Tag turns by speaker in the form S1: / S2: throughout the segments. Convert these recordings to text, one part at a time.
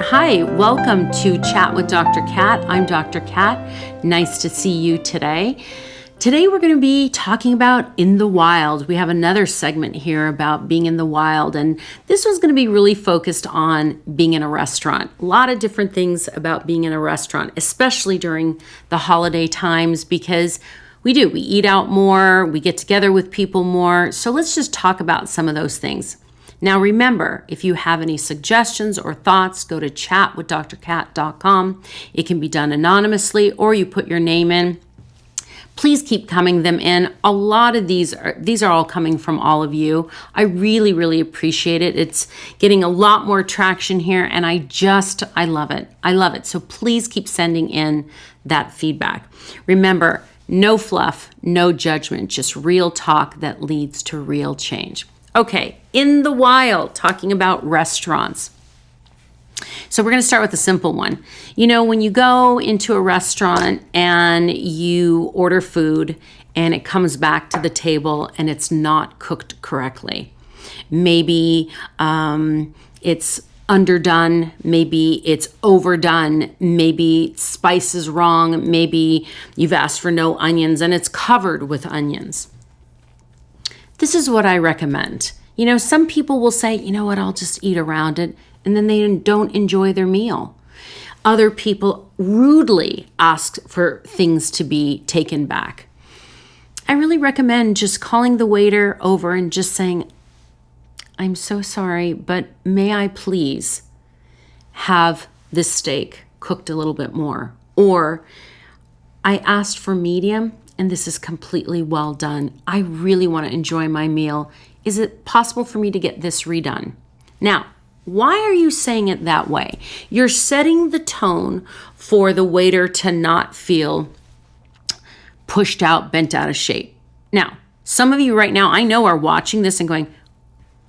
S1: Hi, welcome to Chat with Dr. Kat. I'm Dr. Kat. Nice to see you today. Today we're going to be talking about in the wild. We have another segment here about being in the wild, and this was going to be really focused on being in a restaurant. A lot of different things about being in a restaurant, especially during the holiday times, because we eat out more, we get together with people more. So let's just talk about some of those things. Now remember, if you have any suggestions or thoughts, go to chatwithdrkat.com. It can be done anonymously or you put your name in. Please keep coming them in. A lot of these are all coming from all of you. I really, really appreciate it. It's getting a lot more traction here and I love it. I love it. So please keep sending in that feedback. Remember, no fluff, no judgment, just real talk that leads to real change. Okay, in the wild, talking about restaurants. So we're going to start with a simple one. You know, when you go into a restaurant and you order food and it comes back to the table and it's not cooked correctly. Maybe it's underdone, maybe it's overdone, maybe spice is wrong, maybe you've asked for no onions and it's covered with onions. This is what I recommend. You know, some people will say, you know what, I'll just eat around it, and then they don't enjoy their meal. Other people rudely ask for things to be taken back. I really recommend just calling the waiter over and just saying, I'm so sorry, but may I please have this steak cooked a little bit more? Or I asked for medium, and this is completely well done. I really want to enjoy my meal. Is it possible for me to get this redone? Now, why are you saying it that way? You're setting the tone for the waiter to not feel pushed out, bent out of shape. Now, some of you right now I know are watching this and going,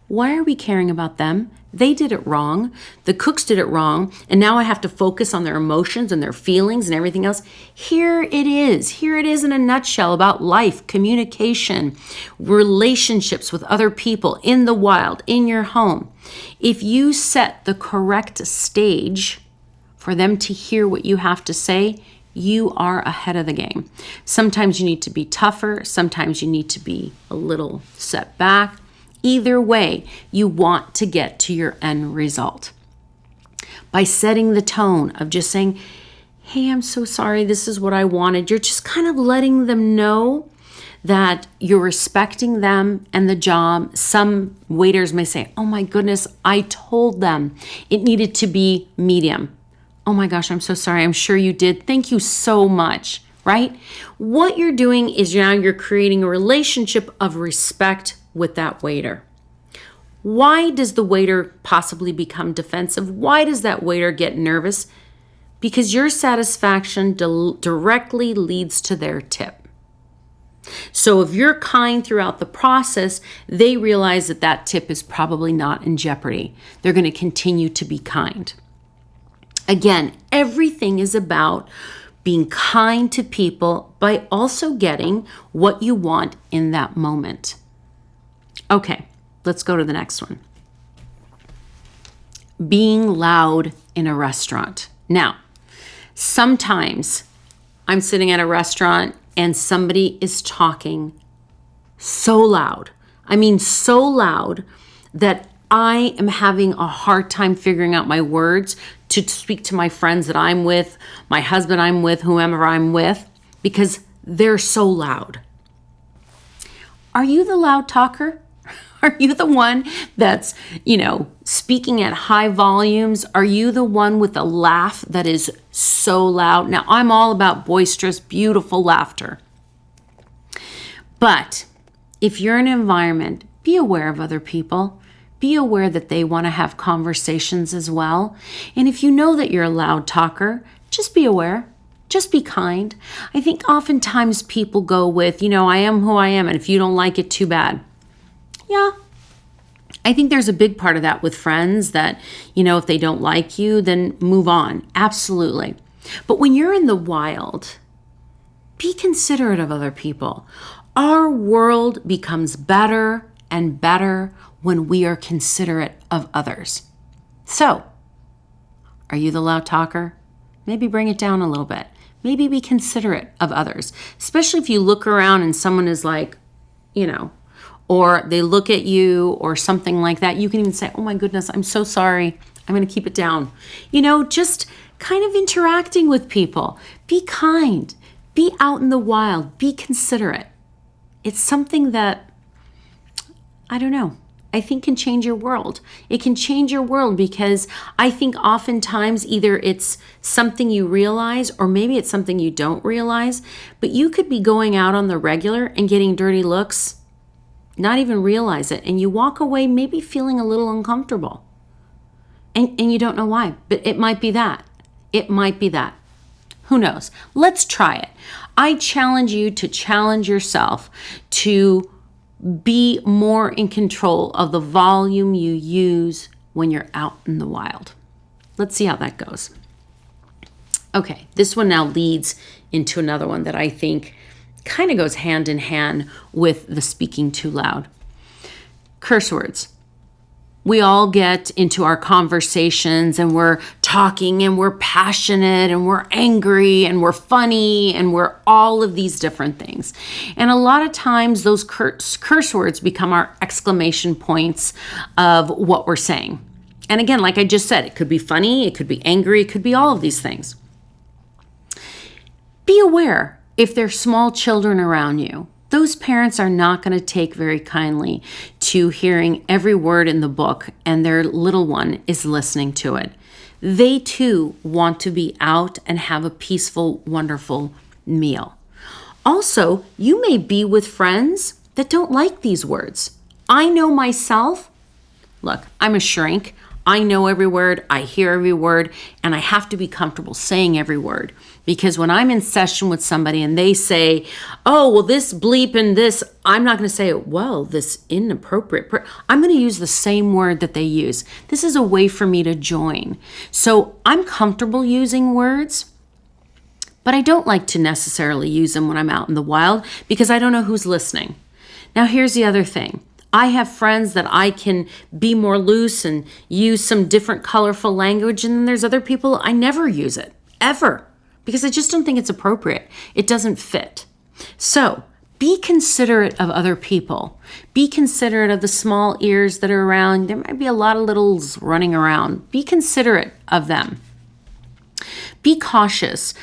S1: why are we caring about them? They did it wrong. The cooks did it wrong. And now I have to focus on their emotions and their feelings and everything else. Here it is. Here it is in a nutshell about life, communication, relationships with other people in the wild, in your home. If you set the correct stage for them to hear what you have to say, you are ahead of the game. Sometimes you need to be tougher. Sometimes you need to be a little set back. Either way, you want to get to your end result. By setting the tone of just saying, hey, I'm so sorry, this is what I wanted. You're just kind of letting them know that you're respecting them and the job. Some waiters may say, oh my goodness, I told them it needed to be medium. Oh my gosh, I'm so sorry. I'm sure you did. Thank you so much, right? What you're doing is now you're creating a relationship of respect with that waiter. Why does the waiter possibly become defensive? Why does that waiter get nervous? Because your satisfaction directly leads to their tip. So if you're kind throughout the process, they realize that that tip is probably not in jeopardy. They're going to continue to be kind. Again, everything is about being kind to people by also getting what you want in that moment. Okay, let's go to the next one. Being loud in a restaurant. Now, sometimes I'm sitting at a restaurant and somebody is talking so loud. I mean, so loud that I am having a hard time figuring out my words to speak to my friends that I'm with, my husband I'm with, whomever I'm with, because they're so loud. Are you the loud talker? Are you the one that's, speaking at high volumes? Are you the one with a laugh that is so loud? Now, I'm all about boisterous, beautiful laughter. But if you're in an environment, be aware of other people. Be aware that they want to have conversations as well. And if you know that you're a loud talker, just be aware. Just be kind. I think oftentimes people go with, I am who I am, and if you don't like it, too bad. Yeah, I think there's a big part of that with friends that, if they don't like you, then move on. Absolutely. But when you're in the wild, be considerate of other people. Our world becomes better and better when we are considerate of others. So Are you the loud talker? Maybe bring it down a little bit. Maybe be considerate of others, especially if you look around and someone is like, or they look at you or something like that. You can even say, oh my goodness, I'm so sorry. I'm going to keep it down. Just kind of interacting with people. Be kind. Be out in the wild. Be considerate. It's something that, I don't know, I think can change your world. It can change your world because I think oftentimes either it's something you realize or maybe it's something you don't realize, but you could be going out on the regular and getting dirty looks, not even realize it, and you walk away maybe feeling a little uncomfortable. And you don't know why, but it might be that. It might be that. Who knows? Let's try it. I challenge you to challenge yourself to be more in control of the volume you use when you're out in the wild. Let's see how that goes. Okay, this one now leads into another one that I think kind of goes hand in hand with the speaking too loud. Curse words. We all get into our conversations and we're talking and we're passionate and we're angry and we're funny and we're all of these different things. And a lot of times those curse words become our exclamation points of what we're saying. And again, like I just said, it could be funny, it could be angry, it could be all of these things. Be aware if there's small children around you. Those parents are not going to take very kindly to hearing every word in the book and their little one is listening to it. They too want to be out and have a peaceful, wonderful meal. Also, you may be with friends that don't like these words. I know myself. Look, I'm a shrink. I know every word, I hear every word, and I have to be comfortable saying every word. Because when I'm in session with somebody and they say, oh, well, this bleep and this, I'm not going to say, well, this inappropriate. I'm going to use the same word that they use. This is a way for me to join. So I'm comfortable using words, but I don't like to necessarily use them when I'm out in the wild because I don't know who's listening. Now, here's the other thing. I have friends that I can be more loose and use some different colorful language, and then there's other people I never use it, ever, because I just don't think it's appropriate. It doesn't fit. So be considerate of other people. Be considerate of the small ears that are around. There might be a lot of littles running around. Be considerate of them. Be cautious.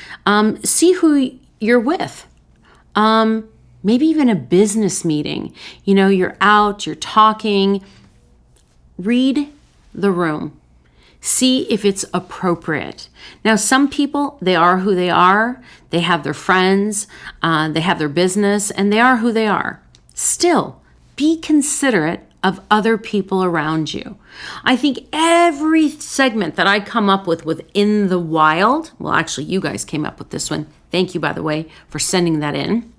S1: See who you're with. Maybe even a business meeting. You're out, you're talking. Read the room. See if it's appropriate. Now, some people, they are who they are. They have their friends, they have their business, and they are who they are. Still, be considerate of other people around you. I think every segment that I come up with within the wild, well, actually, you guys came up with this one. Thank you, by the way, for sending that in.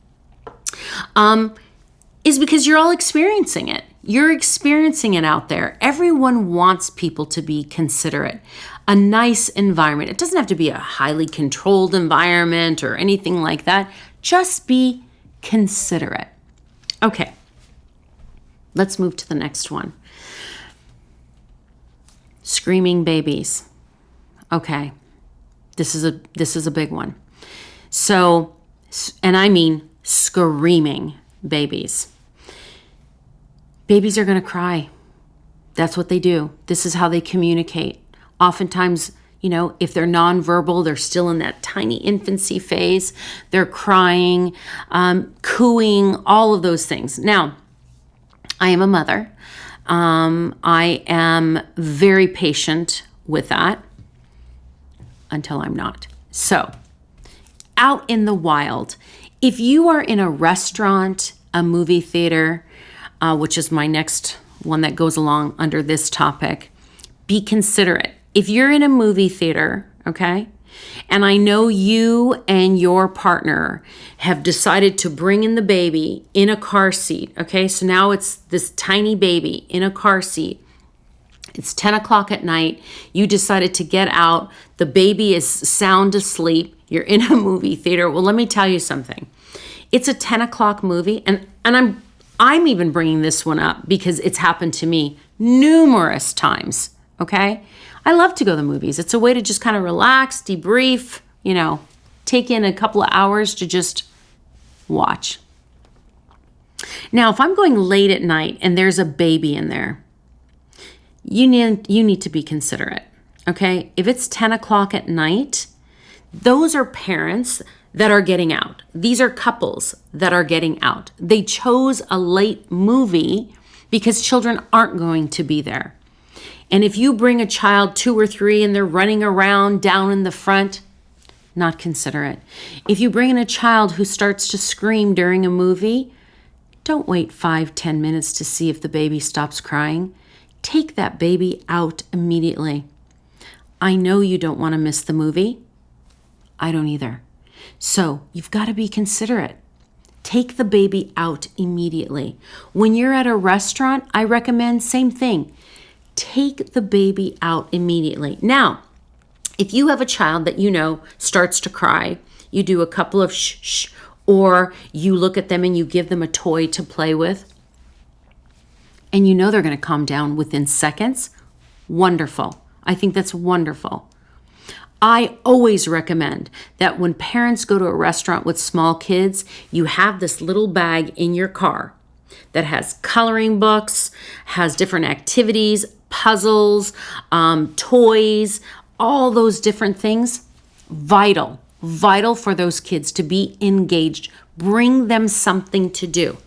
S1: Is because you're all experiencing it. You're experiencing it out there. Everyone wants people to be considerate. A nice environment. It doesn't have to be a highly controlled environment or anything like that. Just be considerate. Okay. Let's move to the next one. Screaming babies. Okay. This is a big one. So, and I mean screaming babies. Babies are going to cry. That's what they do. This is how they communicate. Oftentimes, if they're nonverbal, they're still in that tiny infancy phase. They're crying, cooing, all of those things. Now, I am a mother. I am very patient with that until I'm not. So, out in the wild, if you are in a restaurant, a movie theater, which is my next one that goes along under this topic, be considerate. If you're in a movie theater, okay, and I know you and your partner have decided to bring in the baby in a car seat, okay, so now it's this tiny baby in a car seat. It's 10 o'clock at night. You decided to get out. The baby is sound asleep. You're in a movie theater. Well, let me tell you something. It's a 10 o'clock movie, and I'm even bringing this one up because it's happened to me numerous times, okay? I love to go to the movies. It's a way to just kind of relax, debrief, take in a couple of hours to just watch. Now, if I'm going late at night and there's a baby in there, you need to be considerate, okay? If it's 10 o'clock at night, those are parents that are getting out. These are couples that are getting out. They chose a late movie because children aren't going to be there. And if you bring a child 2 or 3 and they're running around down in the front, not considerate. If you bring in a child who starts to scream during a movie, don't wait 5-10 minutes to see if the baby stops crying. Take that baby out immediately. I know you don't want to miss the movie. I don't either. So you've got to be considerate. Take the baby out immediately. When you're at a restaurant, I recommend same thing. Take the baby out immediately. Now, if you have a child that starts to cry, you do a couple of shh, or you look at them and you give them a toy to play with, and they're going to calm down within seconds, wonderful. I think that's wonderful. I always recommend that when parents go to a restaurant with small kids, you have this little bag in your car that has coloring books, has different activities, puzzles, toys, all those different things. Vital for those kids to be engaged. Bring them something to do.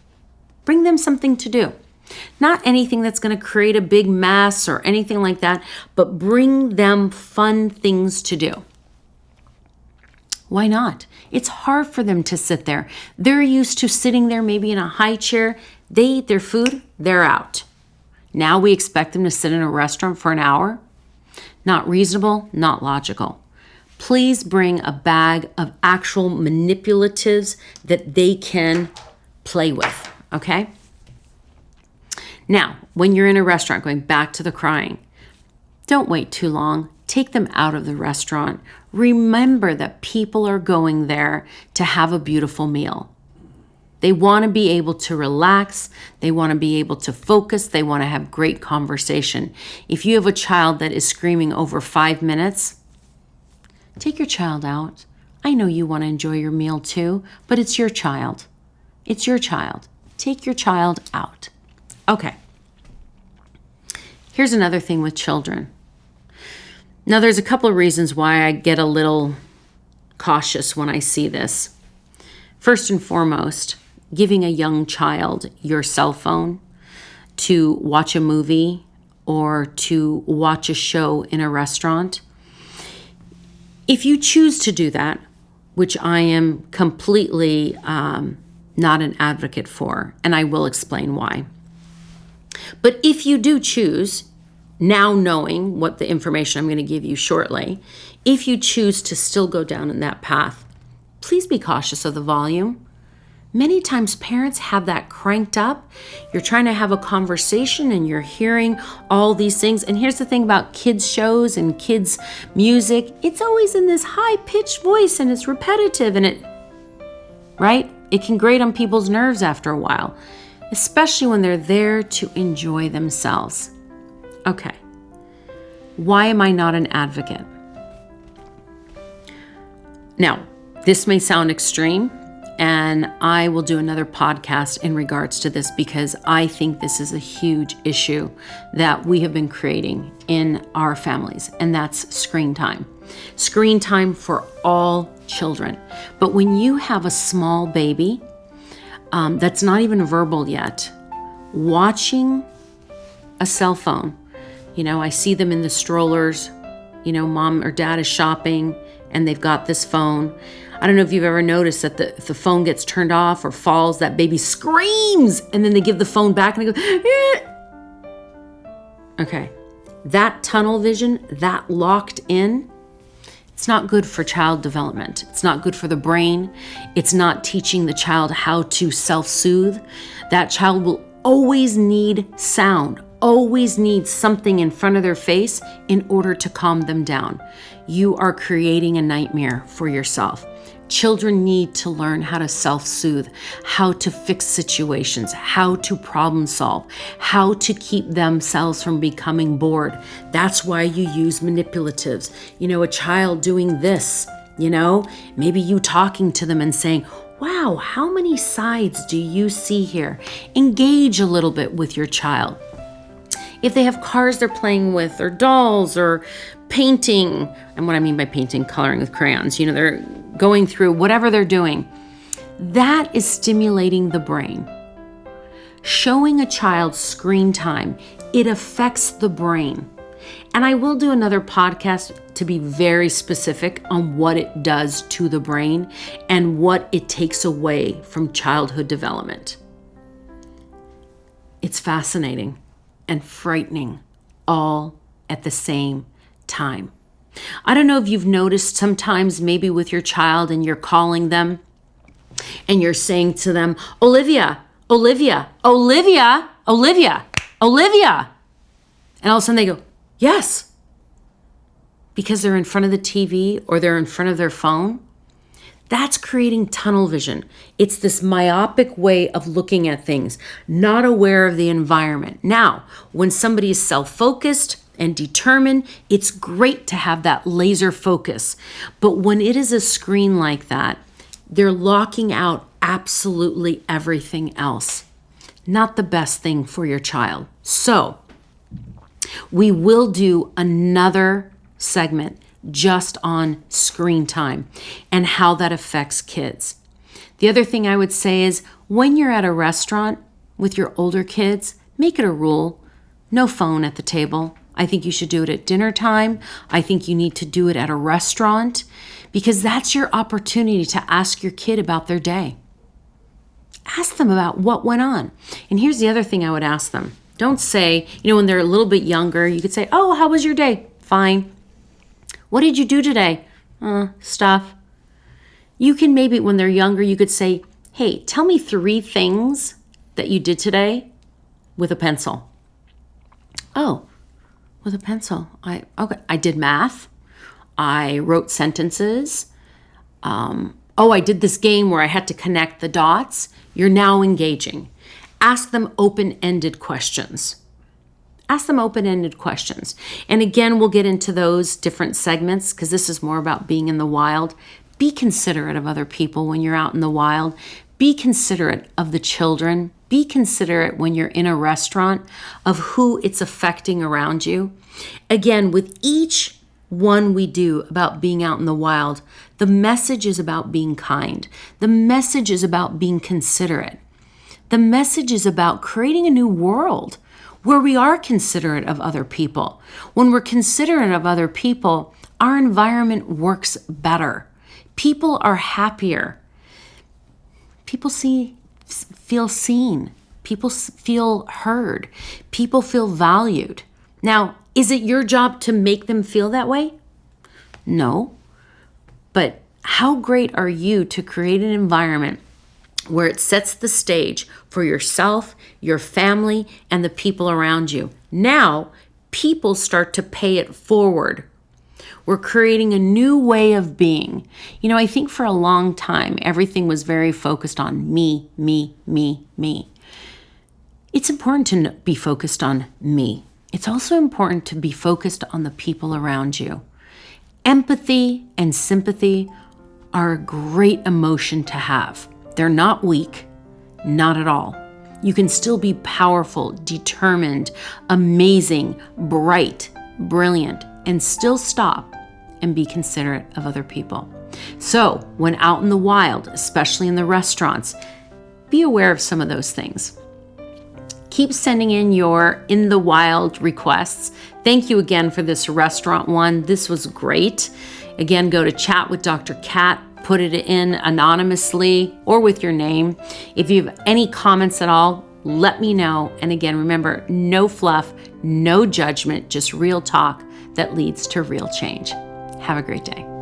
S1: Not anything that's going to create a big mess or anything like that, but bring them fun things to do. Why not? It's hard for them to sit there. They're used to sitting there maybe in a high chair. They eat their food, they're out. Now we expect them to sit in a restaurant for an hour? Not reasonable, not logical. Please bring a bag of actual manipulatives that they can play with, okay? Now, when you're in a restaurant, going back to the crying, don't wait too long. Take them out of the restaurant. Remember that people are going there to have a beautiful meal. They want to be able to relax. They want to be able to focus. They want to have great conversation. If you have a child that is screaming over 5 minutes, take your child out. I know you want to enjoy your meal too, but it's your child. It's your child. Take your child out. Okay. Here's another thing with children. Now, there's a couple of reasons why I get a little cautious when I see this. First and foremost, giving a young child your cell phone to watch a movie or to watch a show in a restaurant. If you choose to do that, which I am completely not an advocate for, and I will explain why. But if you do choose, now knowing what the information I'm going to give you shortly, if you choose to still go down in that path, please be cautious of the volume. Many times parents have that cranked up. You're trying to have a conversation and you're hearing all these things. And here's the thing about kids shows and kids music. It's always in this high-pitched voice and it's repetitive and it can grate on people's nerves after a while, especially when they're there to enjoy themselves. Okay. Why am I not an advocate? Now, this may sound extreme, and I will do another podcast in regards to this because I think this is a huge issue that we have been creating in our families, and that's screen time. Screen time for all children. But when you have a small baby that's not even verbal yet, watching a cell phone, I see them in the strollers, mom or dad is shopping and they've got this phone. I don't know if you've ever noticed that if the phone gets turned off or falls, that baby screams and then they give the phone back and they go, eh. Okay. That tunnel vision, that locked in, it's not good for child development. It's not good for the brain. It's not teaching the child how to self-soothe. That child will always need sound, always need something in front of their face in order to calm them down. You are creating a nightmare for yourself. Children need to learn how to self-soothe, how to fix situations, how to problem solve, how to keep themselves from becoming bored. That's why you use manipulatives. A child doing this, maybe you talking to them and saying, wow, how many sides do you see here? Engage a little bit with your child. If they have cars they're playing with, or dolls, or painting, and what I mean by painting, coloring with crayons, they're going through whatever they're doing, that is stimulating the brain. Showing a child screen time, it affects the brain. And I will do another podcast to be very specific on what it does to the brain and what it takes away from childhood development. It's fascinating and frightening all at the same time. I don't know if you've noticed sometimes maybe with your child and you're calling them and you're saying to them, Olivia, Olivia, Olivia, Olivia, Olivia. And all of a sudden they go, yes. Because they're in front of the TV or they're in front of their phone. That's creating tunnel vision. It's this myopic way of looking at things, not aware of the environment. Now, when somebody is self-focused and determined, it's great to have that laser focus. But when it is a screen like that, they're locking out absolutely everything else. Not the best thing for your child. So, we will do another segment just on screen time and how that affects kids. The other thing I would say is when you're at a restaurant with your older kids, make it a rule, no phone at the table. I think you should do it at dinner time. I think you need to do it at a restaurant because that's your opportunity to ask your kid about their day. Ask them about what went on. And here's the other thing I would ask them. Don't say, when they're a little bit younger, you could say, oh, how was your day? Fine. What did you do today? Stuff. You can maybe, when they're younger, you could say, hey, tell me 3 things that you did today with a pencil. Oh, with a pencil. I did math. I wrote sentences. I did this game where I had to connect the dots. You're now engaging. Ask them open-ended questions. Ask them open-ended questions. And again, we'll get into those different segments because this is more about being in the wild. Be considerate of other people when you're out in the wild. Be considerate of the children. Be considerate when you're in a restaurant of who it's affecting around you. Again, with each one we do about being out in the wild, the message is about being kind. The message is about being considerate. The message is about creating a new world where we are considerate of other people. When we're considerate of other people, our environment works better. People are happier. People feel seen. People feel heard. People feel valued. Now, is it your job to make them feel that way? No. But how great are you to create an environment where it sets the stage for yourself, your family, and the people around you? Now, people start to pay it forward. We're creating a new way of being. I think for a long time, everything was very focused on me, me, me, me. It's important to be focused on me. It's also important to be focused on the people around you. Empathy and sympathy are a great emotion to have. They're not weak, not at all. You can still be powerful, determined, amazing, bright, brilliant, and still stop and be considerate of other people. So when out in the wild, especially in the restaurants, be aware of some of those things. Keep sending in your in the wild requests. Thank you again for this restaurant one. This was great. Again, go to Chat with Dr. Kat. Put it in anonymously or with your name. If you have any comments at all, let me know. And again, remember, no fluff, no judgment, just real talk that leads to real change. Have a great day.